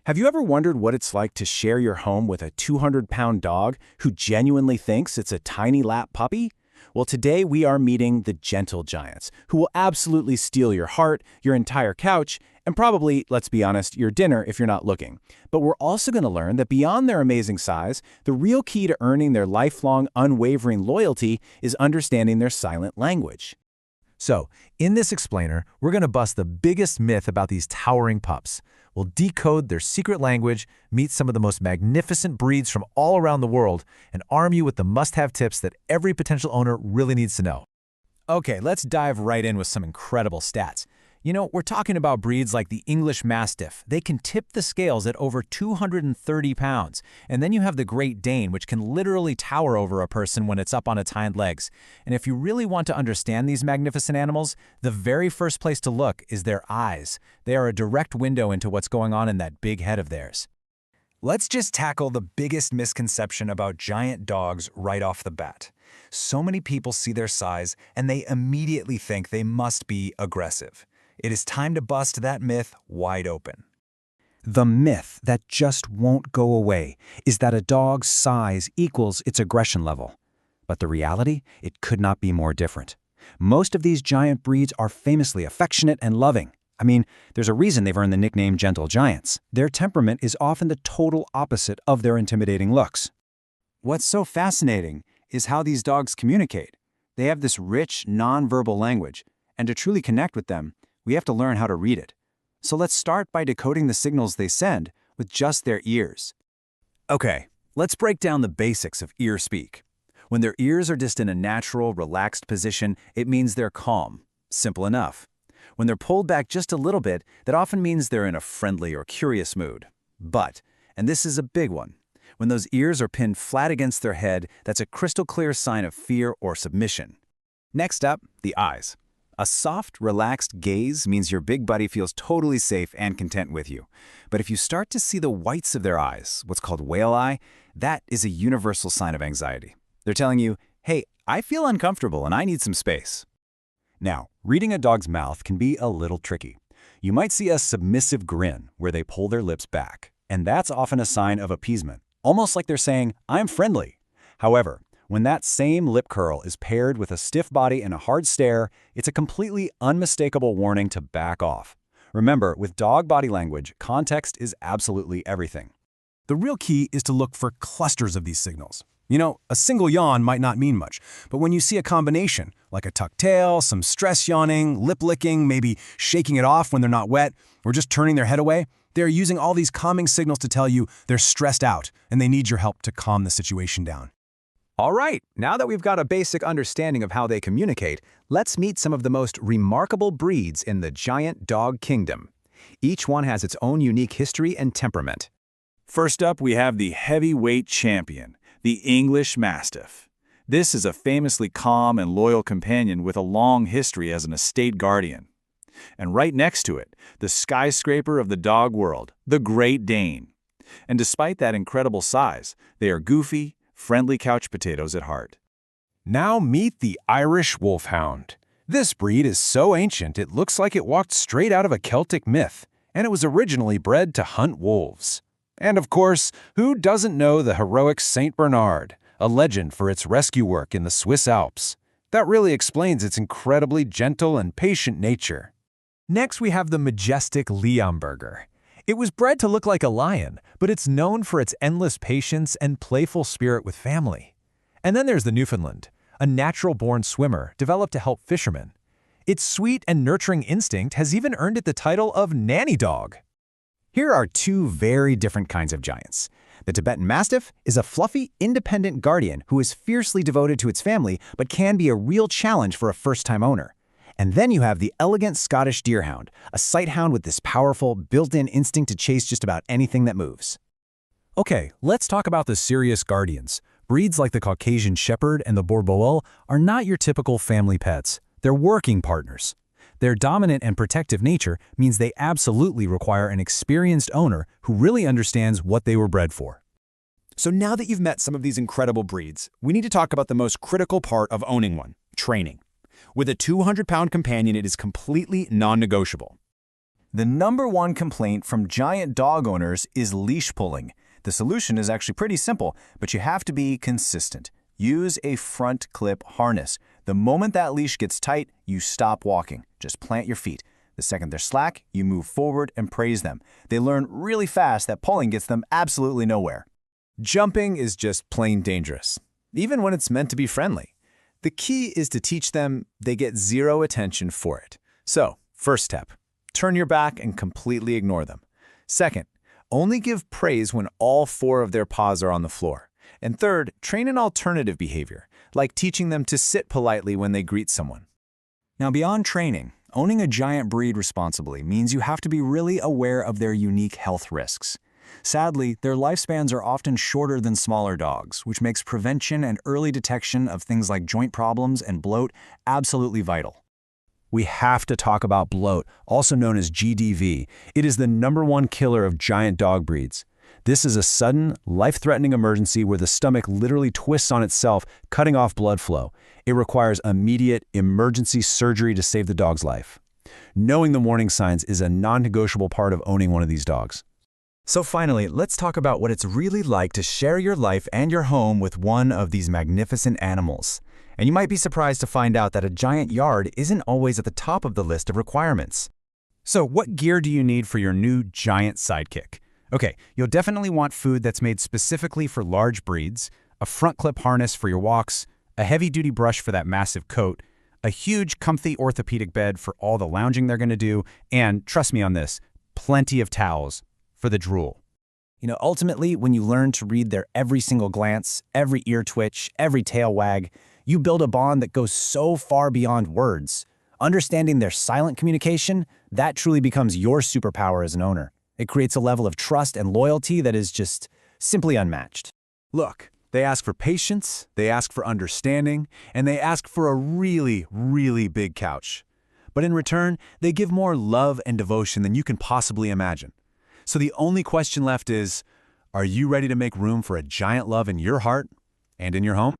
Have you ever wondered what it's like to share your home with a 200-pound dog who genuinely thinks it's a tiny lap puppy? Well, today we are meeting the gentle giants, who will absolutely steal your heart, your entire couch, and probably, let's be honest, your dinner if you're not looking. But we're also going to learn that beyond their amazing size, the real key to earning their lifelong, unwavering loyalty is understanding their silent language. So, in this explainer, we're going to bust the biggest myth about these towering pups. We'll decode their secret language, meet some of the most magnificent breeds from all around the world, and arm you with the must-have tips that every potential owner really needs to know. Okay, let's dive right in with some incredible stats. You know, we're talking about breeds like the English Mastiff. They can tip the scales at over 230 pounds. And then you have the Great Dane, which can literally tower over a person when it's up on its hind legs. And if you really want to understand these magnificent animals, the very first place to look is their eyes. They are a direct window into what's going on in that big head of theirs. Let's just tackle the biggest misconception about giant dogs right off the bat. So many people see their size and they immediately think they must be aggressive. It is time to bust that myth wide open. The myth that just won't go away is that a dog's size equals its aggression level. But the reality, it could not be more different. Most of these giant breeds are famously affectionate and loving. I mean, there's a reason they've earned the nickname gentle giants. Their temperament is often the total opposite of their intimidating looks. What's so fascinating is how these dogs communicate. They have this rich, non-verbal language, and to truly connect with them, we have to learn how to read it. So let's start by decoding the signals they send with just their ears. Okay, let's break down the basics of ear speak. When their ears are just in a natural, relaxed position, it means they're calm. Simple enough. When they're pulled back just a little bit, that often means they're in a friendly or curious mood. But, and this is a big one, when those ears are pinned flat against their head, that's a crystal clear sign of fear or submission. Next up, the eyes. A soft, relaxed gaze means your big buddy feels totally safe and content with you. But if you start to see the whites of their eyes, what's called whale eye, that is a universal sign of anxiety. They're telling you, hey, I feel uncomfortable and I need some space. Now, reading a dog's mouth can be a little tricky. You might see a submissive grin where they pull their lips back, and that's often a sign of appeasement, almost like they're saying, I'm friendly. However, when that same lip curl is paired with a stiff body and a hard stare, it's a completely unmistakable warning to back off. Remember, with dog body language, context is absolutely everything. The real key is to look for clusters of these signals. You know, a single yawn might not mean much, but when you see a combination, like a tucked tail, some stress yawning, lip licking, maybe shaking it off when they're not wet, or just turning their head away, they're using all these calming signals to tell you they're stressed out and they need your help to calm the situation down. All right, now that we've got a basic understanding of how they communicate, let's meet some of the most remarkable breeds in the giant dog kingdom. Each one has its own unique history and temperament. First up, we have the heavyweight champion, the English Mastiff. This is a famously calm and loyal companion with a long history as an estate guardian. And right next to it, the skyscraper of the dog world, the Great Dane. And despite that incredible size, they are goofy, friendly couch potatoes at heart. Now meet the Irish Wolfhound. This breed is so ancient it looks like it walked straight out of a Celtic myth, and it was originally bred to hunt wolves. And of course, who doesn't know the heroic Saint Bernard, a legend for its rescue work in the Swiss Alps? That really explains its incredibly gentle and patient nature. Next, we have the majestic Leonberger. It was bred to look like a lion, but it's known for its endless patience and playful spirit with family. And then there's the Newfoundland, a natural-born swimmer developed to help fishermen. Its sweet and nurturing instinct has even earned it the title of nanny dog. Here are two very different kinds of giants. The Tibetan Mastiff is a fluffy, independent guardian who is fiercely devoted to its family but can be a real challenge for a first-time owner. And then you have the elegant Scottish Deerhound, a sighthound with this powerful, built-in instinct to chase just about anything that moves. Okay, let's talk about the serious guardians. Breeds like the Caucasian Shepherd and the Boerboel are not your typical family pets. They're working partners. Their dominant and protective nature means they absolutely require an experienced owner who really understands what they were bred for. So now that you've met some of these incredible breeds, we need to talk about the most critical part of owning one, training. With a 200-pound companion, it is completely non-negotiable. The #1 complaint from giant dog owners is leash pulling. The solution is actually pretty simple, but you have to be consistent. Use a front clip harness. The moment that leash gets tight, you stop walking. Just plant your feet. The second they're slack, you move forward and praise them. They learn really fast that pulling gets them absolutely nowhere. Jumping is just plain dangerous, even when it's meant to be friendly. The key is to teach them they get zero attention for it. So, first step, turn your back and completely ignore them. Second, only give praise when all 4 of their paws are on the floor. And third, train an alternative behavior, like teaching them to sit politely when they greet someone. Now, beyond training, owning a giant breed responsibly means you have to be really aware of their unique health risks. Sadly, their lifespans are often shorter than smaller dogs, which makes prevention and early detection of things like joint problems and bloat absolutely vital. We have to talk about bloat, also known as GDV. It is the #1 killer of giant dog breeds. This is a sudden, life-threatening emergency where the stomach literally twists on itself, cutting off blood flow. It requires immediate, emergency surgery to save the dog's life. Knowing the warning signs is a non-negotiable part of owning one of these dogs. So finally, let's talk about what it's really like to share your life and your home with one of these magnificent animals. And you might be surprised to find out that a giant yard isn't always at the top of the list of requirements. So, what gear do you need for your new giant sidekick? Okay, you'll definitely want food that's made specifically for large breeds, a front clip harness for your walks, a heavy-duty brush for that massive coat, a huge, comfy orthopedic bed for all the lounging they're going to do, and, trust me on this, plenty of towels for the drool. Ultimately, when you learn to read their every single glance, every ear twitch, every tail wag, you build a bond that goes so far beyond words. Understanding their silent communication, that truly becomes your superpower as an owner. It creates a level of trust and loyalty that is just simply unmatched. Look, they ask for patience, they ask for understanding, and they ask for a really, really big couch. But in return, they give more love and devotion than you can possibly imagine. So the only question left is, are you ready to make room for a giant love in your heart and in your home?